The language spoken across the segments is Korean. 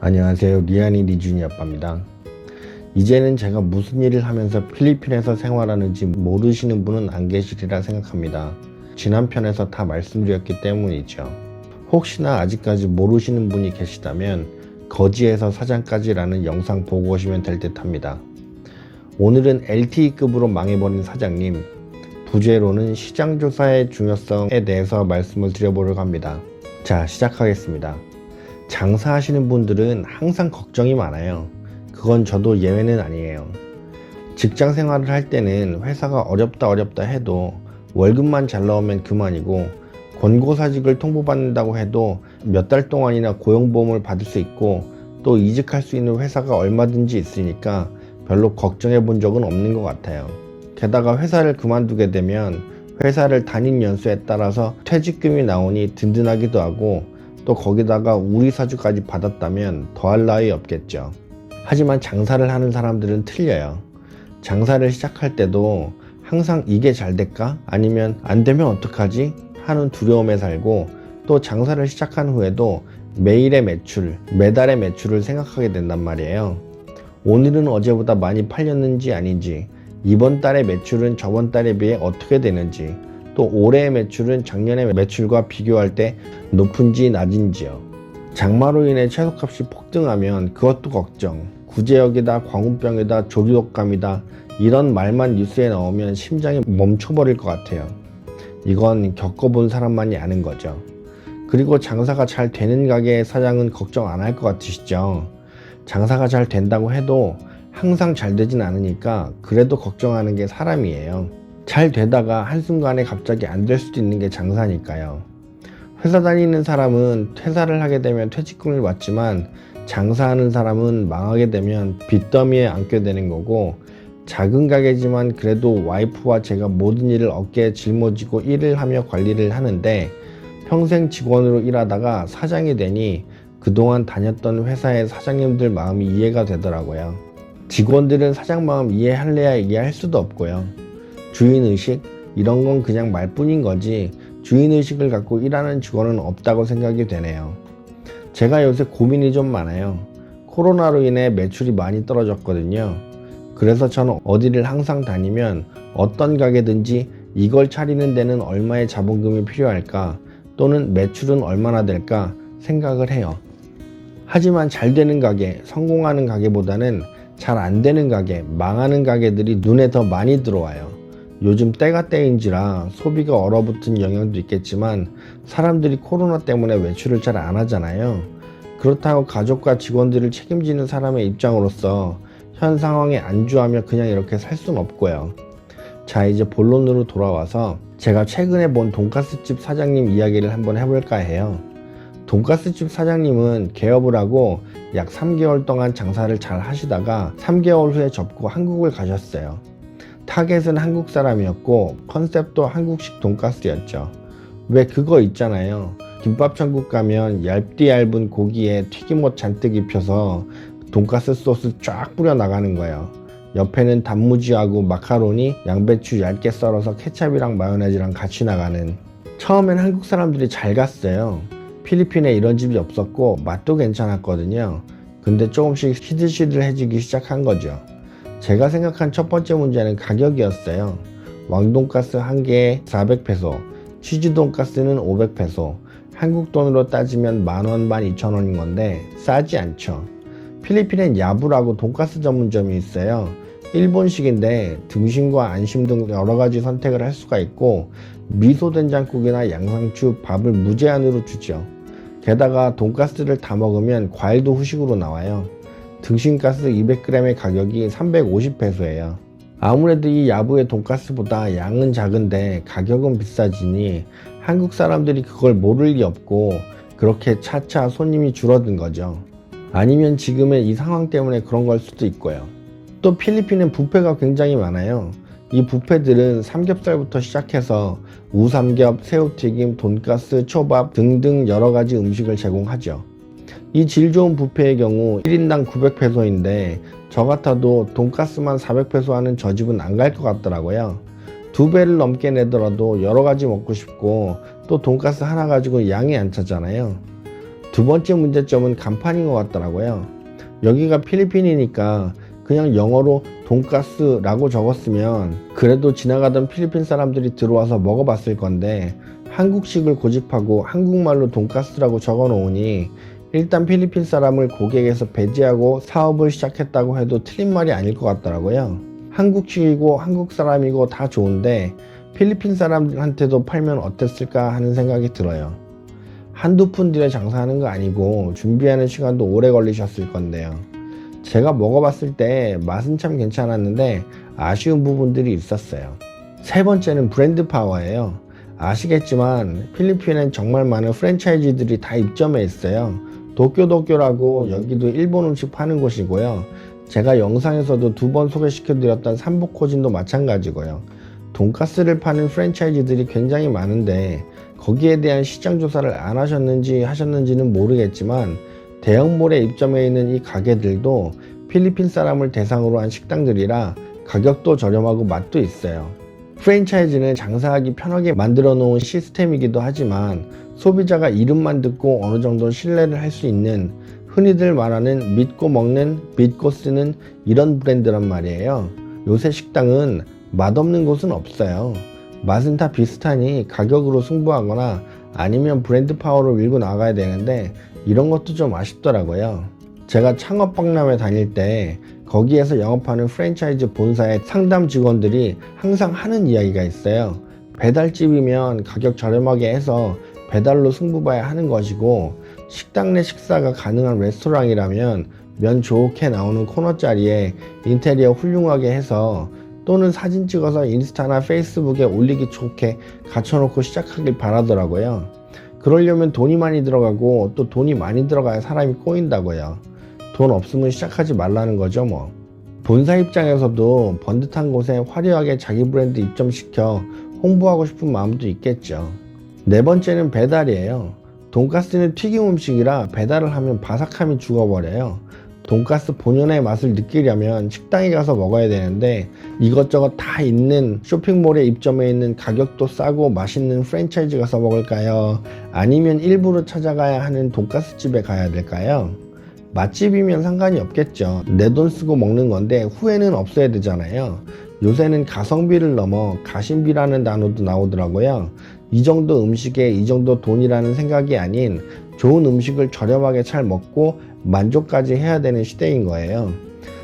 안녕하세요. 리안이 리준이 아빠입니다. 이제는 제가 무슨 일을 하면서 필리핀에서 생활하는지 모르시는 분은 안 계시리라 생각합니다. 지난 편에서 다 말씀드렸기 때문이죠. 혹시나 아직까지 모르시는 분이 계시다면 거지에서 사장까지라는 영상 보고 오시면 될 듯 합니다. 오늘은 LTE급으로 망해버린 사장님, 부제로는 시장조사의 중요성에 대해서 말씀을 드려보려고 합니다. 자, 시작하겠습니다. 장사하시는 분들은 항상 걱정이 많아요. 그건 저도 예외는 아니에요. 직장 생활을 할 때는 회사가 어렵다 해도 월급만 잘 나오면 그만이고, 권고사직을 통보받는다고 해도 몇 달 동안이나 고용보험을 받을 수 있고, 또 이직할 수 있는 회사가 얼마든지 있으니까 별로 걱정해 본 적은 없는 것 같아요. 게다가 회사를 그만두게 되면 회사를 다닌 연수에 따라서 퇴직금이 나오니 든든하기도 하고, 또 거기다가 우리사주까지 받았다면 더할 나위 없겠죠. 하지만 장사를 하는 사람들은 틀려요. 장사를 시작할 때도 항상 이게 잘 될까? 아니면 안 되면 어떡하지? 하는 두려움에 살고, 또 장사를 시작한 후에도 매일의 매출, 매달의 매출을 생각하게 된단 말이에요. 오늘은 어제보다 많이 팔렸는지 아닌지, 이번 달의 매출은 저번 달에 비해 어떻게 되는지, 또 올해의 매출은 작년의 매출과 비교할 때 높은지 낮은지요. 장마로 인해 채소값이 폭등하면 그것도 걱정, 구제역이다, 광우병이다, 조류독감이다, 이런 말만 뉴스에 나오면 심장이 멈춰버릴 것 같아요. 이건 겪어본 사람만이 아는 거죠. 그리고 장사가 잘 되는 가게의 사장은 걱정 안 할 것 같으시죠? 장사가 잘 된다고 해도 항상 잘 되진 않으니까 그래도 걱정하는 게 사람이에요. 잘 되다가 한순간에 갑자기 안 될 수도 있는 게 장사니까요. 회사 다니는 사람은 퇴사를 하게 되면 퇴직금을 받지만, 장사하는 사람은 망하게 되면 빚더미에 안게 되는 거고, 작은 가게지만 그래도 와이프와 제가 모든 일을 어깨에 짊어지고 일을 하며 관리를 하는데, 평생 직원으로 일하다가 사장이 되니 그동안 다녔던 회사의 사장님들 마음이 이해가 되더라고요. 직원들은 사장 마음 이해할래야 이해할 수도 없고요. 주인의식? 이런 건 그냥 말뿐인 거지 주인의식을 갖고 일하는 직원은 없다고 생각이 되네요. 제가 요새 고민이 좀 많아요. 코로나로 인해 매출이 많이 떨어졌거든요. 그래서 저는 어디를 항상 다니면 어떤 가게든지 이걸 차리는 데는 얼마의 자본금이 필요할까, 또는 매출은 얼마나 될까 생각을 해요. 하지만 잘 되는 가게, 성공하는 가게보다는 잘 안 되는 가게, 망하는 가게들이 눈에 더 많이 들어와요. 요즘 때가 때인지라 소비가 얼어붙은 영향도 있겠지만, 사람들이 코로나 때문에 외출을 잘 안 하잖아요. 그렇다고 가족과 직원들을 책임지는 사람의 입장으로서 현 상황에 안주하며 그냥 이렇게 살 순 없고요. 자, 이제 본론으로 돌아와서 제가 최근에 본 돈가스집 사장님 이야기를 한번 해볼까 해요. 돈가스집 사장님은 개업을 하고 약 3개월 동안 장사를 잘 하시다가 3개월 후에 접고 한국을 가셨어요. 타겟은 한국 사람이었고 컨셉도 한국식 돈가스였죠. 왜 그거 있잖아요. 김밥 천국 가면 얇디 얇은 고기에 튀김옷 잔뜩 입혀서 돈가스 소스 쫙 뿌려 나가는 거예요. 옆에는 단무지하고 마카로니, 양배추 얇게 썰어서 케찹이랑 마요네즈랑 같이 나가는. 처음엔 한국 사람들이 잘 갔어요. 필리핀에 이런 집이 없었고 맛도 괜찮았거든요. 근데 조금씩 시들시들해지기 시작한 거죠. 제가 생각한 첫 번째 문제는 가격이었어요. 왕돈가스 한 개에 400페소, 치즈 돈가스는 500페소, 한국 돈으로 따지면 만원, 12,000원인 건데 싸지 않죠. 필리핀엔 야부라고 돈가스 전문점이 있어요. 일본식인데 등심과 안심 등 여러가지 선택을 할 수가 있고, 미소된장국이나 양상추, 밥을 무제한으로 주죠. 게다가 돈가스를 다 먹으면 과일도 후식으로 나와요. 등심가스 200g의 가격이 350페소예요. 아무래도 이 야부의 돈가스보다 양은 작은데 가격은 비싸지니 한국 사람들이 그걸 모를 리 없고, 그렇게 차차 손님이 줄어든 거죠. 아니면 지금의 이 상황 때문에 그런 걸 수도 있고요. 또 필리핀은 뷔페가 굉장히 많아요. 이 뷔페들은 삼겹살부터 시작해서 우삼겹, 새우튀김, 돈가스, 초밥 등등 여러가지 음식을 제공하죠. 이 질 좋은 뷔페의 경우 1인당 900페소인데 저 같아도 돈가스만 400페소 하는 저 집은 안 갈 것 같더라고요. 2배를 넘게 내더라도 여러가지 먹고 싶고, 또 돈가스 하나 가지고 양이 안 차잖아요. 두 번째 문제점은 간판인 것 같더라고요. 여기가 필리핀이니까 그냥 영어로 돈가스라고 적었으면 그래도 지나가던 필리핀 사람들이 들어와서 먹어봤을 건데 한국식을 고집하고 한국말로 돈가스라고 적어 놓으니 일단 필리핀 사람을 고객에서 배제하고 사업을 시작했다고 해도 틀린 말이 아닐 것 같더라고요. 한국식이고 한국 사람이고 다 좋은데 필리핀 사람들한테도 팔면 어땠을까 하는 생각이 들어요. 한두 푼 들여 장사하는 거 아니고 준비하는 시간도 오래 걸리셨을 건데요. 제가 먹어봤을 때 맛은 참 괜찮았는데 아쉬운 부분들이 있었어요. 세 번째는 브랜드 파워예요. 아시겠지만 필리핀엔 정말 많은 프랜차이즈들이 다 입점해 있어요. 도쿄도쿄라고 여기도 일본 음식 파는 곳이고요. 제가 영상에서도 2번 소개시켜드렸던 삼복호진도 마찬가지고요. 돈가스를 파는 프랜차이즈들이 굉장히 많은데 거기에 대한 시장 조사를 안 하셨는지는 모르겠지만 대형몰에 입점해 있는 이 가게들도 필리핀 사람을 대상으로 한 식당들이라 가격도 저렴하고 맛도 있어요. 프랜차이즈는 장사하기 편하게 만들어 놓은 시스템이기도 하지만 소비자가 이름만 듣고 어느 정도 신뢰를 할 수 있는 흔히들 말하는 믿고 먹는, 믿고 쓰는 이런 브랜드란 말이에요. 요새 식당은 맛없는 곳은 없어요. 맛은 다 비슷하니 가격으로 승부하거나 아니면 브랜드 파워를 밀고 나가야 되는데 이런 것도 좀 아쉽더라고요. 제가 창업박람회 다닐 때 거기에서 영업하는 프랜차이즈 본사의 상담 직원들이 항상 하는 이야기가 있어요. 배달집이면 가격 저렴하게 해서 배달로 승부봐야 하는 것이고 식당 내 식사가 가능한 레스토랑이라면 면 좋게 나오는 코너 자리에 인테리어 훌륭하게 해서 또는 사진 찍어서 인스타나 페이스북에 올리기 좋게 갖춰놓고 시작하길 바라더라고요. 그러려면 돈이 많이 들어가고 또 돈이 많이 들어가야 사람이 꼬인다고요. 돈 없으면 시작하지 말라는 거죠 뭐. 본사 입장에서도 번듯한 곳에 화려하게 자기 브랜드 입점시켜 홍보하고 싶은 마음도 있겠죠. 네 번째는 배달이에요. 돈가스는 튀김 음식이라 배달을 하면 바삭함이 죽어버려요. 돈가스 본연의 맛을 느끼려면 식당에 가서 먹어야 되는데 이것저것 다 있는 쇼핑몰에 입점해 있는 가격도 싸고 맛있는 프랜차이즈 가서 먹을까요? 아니면 일부러 찾아가야 하는 돈가스 집에 가야 될까요? 맛집이면 상관이 없겠죠. 내 돈 쓰고 먹는 건데 후회는 없어야 되잖아요. 요새는 가성비를 넘어 가심비라는 단어도 나오더라고요. 이 정도 음식에 이 정도 돈이라는 생각이 아닌 좋은 음식을 저렴하게 잘 먹고 만족까지 해야 되는 시대인 거예요.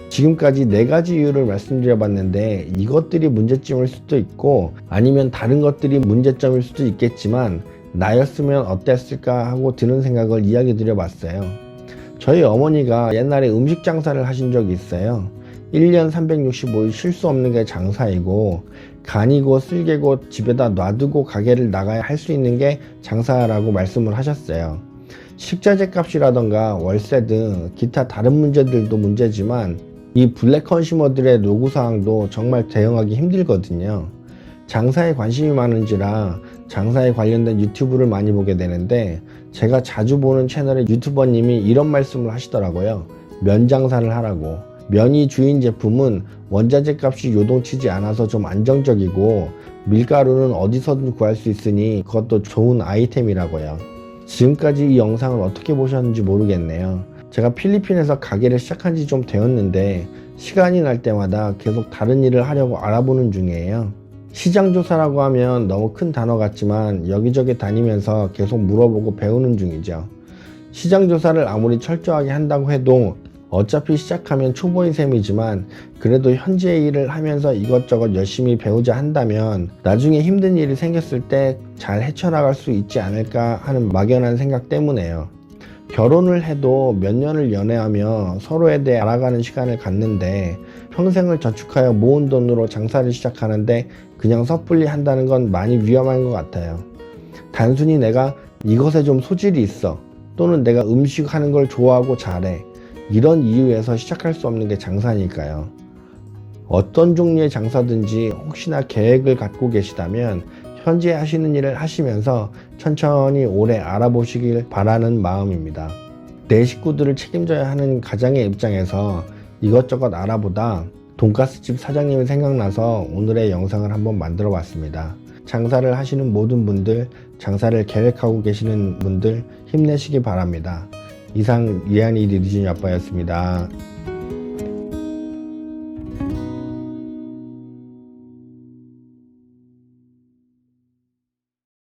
지금까지 4가지 이유를 말씀드려 봤는데 이것들이 문제점일 수도 있고 아니면 다른 것들이 문제점일 수도 있겠지만 나였으면 어땠을까 하고 드는 생각을 이야기 드려 봤어요. 저희 어머니가 옛날에 음식 장사를 하신 적이 있어요. 1년 365일 쉴 수 없는 게 장사이고 간이고 쓸개고 집에다 놔두고 가게를 나가야 할 수 있는 게 장사라고 말씀을 하셨어요. 식자재 값이라던가 월세 등 기타 다른 문제들도 문제지만 이 블랙 컨슈머들의 요구사항도 정말 대응하기 힘들거든요. 장사에 관심이 많은지라 장사에 관련된 유튜브를 많이 보게 되는데 제가 자주 보는 채널의 유튜버님이 이런 말씀을 하시더라고요. 면 장사를 하라고. 면이 주인 제품은 원자재 값이 요동치지 않아서 좀 안정적이고 밀가루는 어디서든 구할 수 있으니 그것도 좋은 아이템이라고요. 지금까지 이 영상을 어떻게 보셨는지 모르겠네요. 제가 필리핀에서 가게를 시작한 지 좀 되었는데 시간이 날 때마다 계속 다른 일을 하려고 알아보는 중이에요. 시장조사라고 하면 너무 큰 단어 같지만 여기저기 다니면서 계속 물어보고 배우는 중이죠. 시장조사를 아무리 철저하게 한다고 해도 어차피 시작하면 초보인 셈이지만 그래도 현재 일을 하면서 이것저것 열심히 배우자 한다면 나중에 힘든 일이 생겼을 때 잘 헤쳐나갈 수 있지 않을까 하는 막연한 생각 때문에요. 결혼을 해도 몇 년을 연애하며 서로에 대해 알아가는 시간을 갖는데 평생을 저축하여 모은 돈으로 장사를 시작하는데 그냥 섣불리 한다는 건 많이 위험한 것 같아요. 단순히 내가 이것에 좀 소질이 있어 또는 내가 음식 하는 걸 좋아하고 잘해 이런 이유에서 시작할 수 없는 게 장사니까요. 어떤 종류의 장사든지 혹시나 계획을 갖고 계시다면 현재 하시는 일을 하시면서 천천히 오래 알아보시길 바라는 마음입니다. 내 식구들을 책임져야 하는 가장의 입장에서 이것저것 알아보다 돈가스집 사장님이 생각나서 오늘의 영상을 한번 만들어 봤습니다. 장사를 하시는 모든 분들, 장사를 계획하고 계시는 분들 힘내시기 바랍니다. 이상 이한이 리드준이 아빠였습니다.